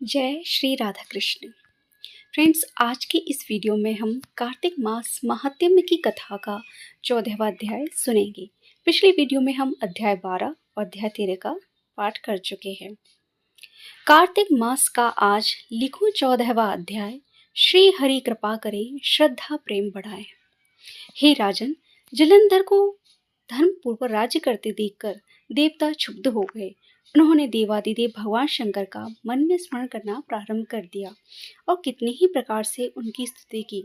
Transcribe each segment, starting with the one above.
जय श्री राधा कृष्ण। फ्रेंड्स, आज की इस वीडियो में हम कार्तिक मास महात्म्य की कथा का 14वां अध्याय सुनेंगे। पिछली वीडियो में हम अध्याय 12 और अध्याय 13 का पाठ कर चुके हैं। कार्तिक मास का आज लिखूं 14वां अध्याय। श्री हरि कृपा करे, श्रद्धा प्रेम बढ़ाए। हे राजन, जलंधर को धर्मपूर्वक राज्य करते देखकर देवता क्षुब्ध हो गए। उन्होंने देवादिदेव भगवान शंकर का मन में स्मरण करना प्रारंभ कर दिया और कितने ही प्रकार से उनकी स्तुति की।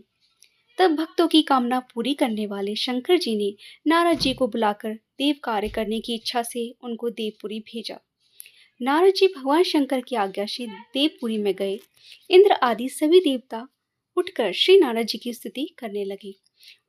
तब भक्तों की कामना पूरी करने वाले शंकर जी ने नारद जी को बुलाकर देव कार्य करने की इच्छा से उनको देवपुरी भेजा। नारद जी भगवान शंकर की आज्ञा से देवपुरी में गए। इंद्र आदि सभी देवता उठकर श्री नारद जी की स्तुति करने लगे।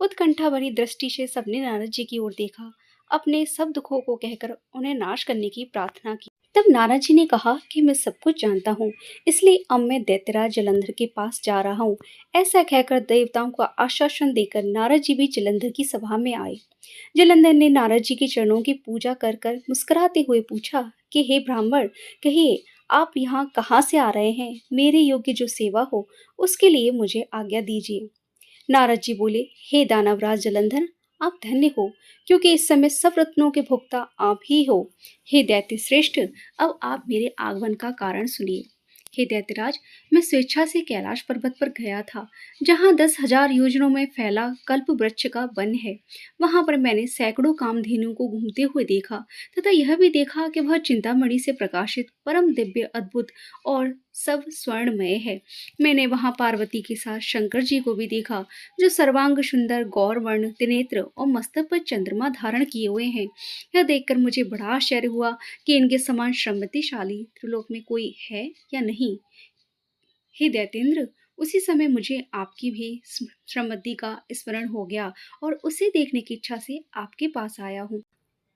उत्कंठा भरी दृष्टि से सबने नारद जी की ओर देखा, अपने सब दुखों को कहकर उन्हें नाश करने की प्रार्थना की। तब नारद जी ने कहा कि मैं सब कुछ जानता हूँ, इसलिए अब मैं दैत्यराज जलंधर के पास जा रहा हूँ। ऐसा कहकर देवताओं को आश्वासन देकर नारद जी भी जलंधर की सभा में आए। जलंधर ने नारद जी के चरणों की पूजा कर कर मुस्कुराते हुए पूछा कि हे ब्राह्मण, कहिए आप यहाँ कहाँ से आ रहे हैं? मेरे योग्य जो सेवा हो उसके लिए मुझे आज्ञा दीजिए। नारद जी बोले, हे दानवराज जलंधर, आप धन्य हो, क्योंकि इस समय सब रत्नों के भोक्ता आप ही हो। हे दैत्य श्रेष्ठ, अब आप मेरे आगमन का कारण सुनिए। हे दैत्यराज, मैं स्वेच्छा से कैलाश पर्वत पर गया था, जहाँ 10,000 योजनों में फैला कल्प वृक्ष का वन है। वहां पर मैंने सैकड़ों कामधेनुओं को घूमते हुए देखा तथा यह भी देखा कि वह चिंतामणि से प्रकाशित परम दिव्य अद्भुत और सब स्वर्णमय है। मैंने वहां पार्वती के साथ शंकर जी को भी देखा, जो सर्वांग सुंदर गौर वर्ण त्रिनेत्र और मस्तक पर चंद्रमा धारण किए हुए हैं। यह देखकर मुझे बड़ा आश्चर्य हुआ कि इनके समान श्रमतिशाली त्रिलोक में कोई है या नहीं। हे दैतेंद्र, उसी समय मुझे आपकी भी श्रमति का स्मरण हो गया और उसे देखने की इच्छा से आपके पास आया हूँ।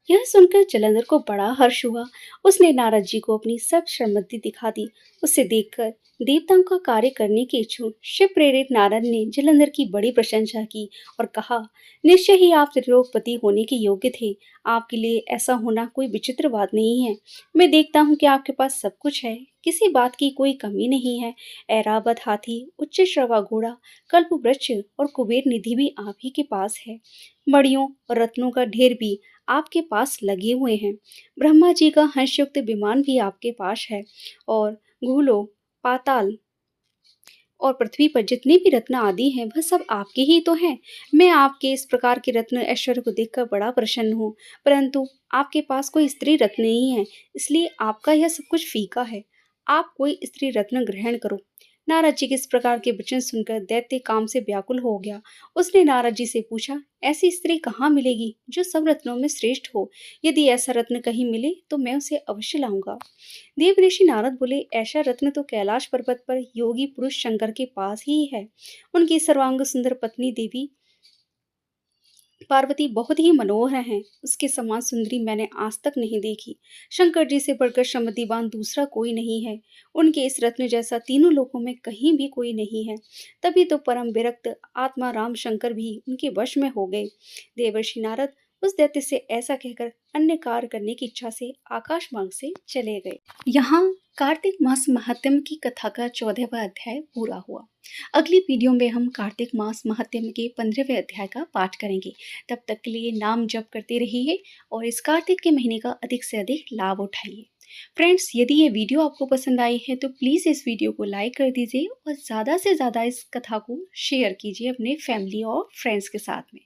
यह सुनकर जलंधर को बड़ा हर्ष हुआ। उसने नारद जी को अपनी सब श्रमति दिखा दी। उसे देखकर देवताओं का कार्य करने के इच्छुक शिव प्रेरित नारद ने जलंधर की बड़ी प्रशंसा की और कहा, निश्चय ही आप त्रिलोकपति होने के योग्य थे। आपके लिए ऐसा होना कोई विचित्र बात नहीं है। मैं देखता हूँ कि आपके पास सब कुछ है, किसी बात की कोई कमी नहीं है। ऐरावत हाथी, उच्च श्रवा घोड़ा, कल्प वृक्ष और कुबेर निधि भी आप ही के पास है। मणियों और रत्नों का ढेर भी आपके पास लगे हुए हैं। ब्रह्मा जी का हंसयुक्त विमान भी आपके पास है और भूलोक, पाताल और पृथ्वी पर जितने भी रत्न आदि हैं वह सब आपके ही तो हैं। मैं आपके इस प्रकार के रत्न ऐश्वर्य को देखकर बड़ा प्रसन्न हूँ, परंतु आपके पास कोई स्त्री रत्न नहीं है, इसलिए आपका यह सब कुछ फीका है। आप कोई स्त्री रत्न ग्रहण करो। नारद जी के इस प्रकार के वचन सुनकर दैत्य काम से व्याकुल हो गया। उसने नारद जी से पूछा, ऐसी स्त्री कहाँ मिलेगी जो सब रत्नों में श्रेष्ठ हो? यदि ऐसा रत्न कहीं मिले तो मैं उसे अवश्य लाऊंगा। देव ऋषि नारद बोले, ऐसा रत्न तो कैलाश पर्वत पर योगी पुरुष शंकर के पास ही है। उनकी सर्वांग सुंदर पत्नी देवी पार्वती बहुत ही मनोहर हैं। उसके समान सुंदरी मैंने आज तक नहीं देखी। शंकर जी से बढ़कर श्रमतिवान दूसरा कोई नहीं है। उनके इस रत्न जैसा तीनों लोकों में कहीं भी कोई नहीं है। तभी तो परम विरक्त आत्मा राम शंकर भी उनके वश में हो गए। देवर्षि नारद उस दैत्य से ऐसा कहकर अन्य कार्य करने की इच्छा से आकाश मार्ग से चले गए। यहाँ कार्तिक मास महात्म्य की कथा का 14वां अध्याय पूरा हुआ। अगली वीडियो में हम कार्तिक मास महात्म्य के 15वें अध्याय का पाठ करेंगे। तब तक के लिए नाम जप करते रहिए और इस कार्तिक के महीने का अधिक से अधिक लाभ उठाइए। फ्रेंड्स, यदि ये वीडियो आपको पसंद आई है तो प्लीज़ इस वीडियो को लाइक कर दीजिए और ज़्यादा से ज़्यादा इस कथा को शेयर कीजिए अपने फैमिली और फ्रेंड्स के साथ में।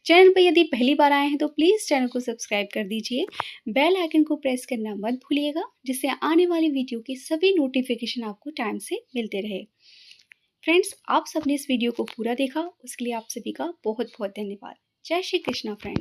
चैनल पर यदि पहली बार आए हैं तो प्लीज़ चैनल को सब्सक्राइब कर दीजिए। बेल आइकन को प्रेस करना मत भूलिएगा, जिससे आने वाली वीडियो की सभी नोटिफिकेशन आपको टाइम से मिलते रहे। फ्रेंड्स, आप सबने इस वीडियो को पूरा देखा, उसके लिए आप सभी का बहुत बहुत धन्यवाद। जय श्री कृष्णा फ्रेंड्स।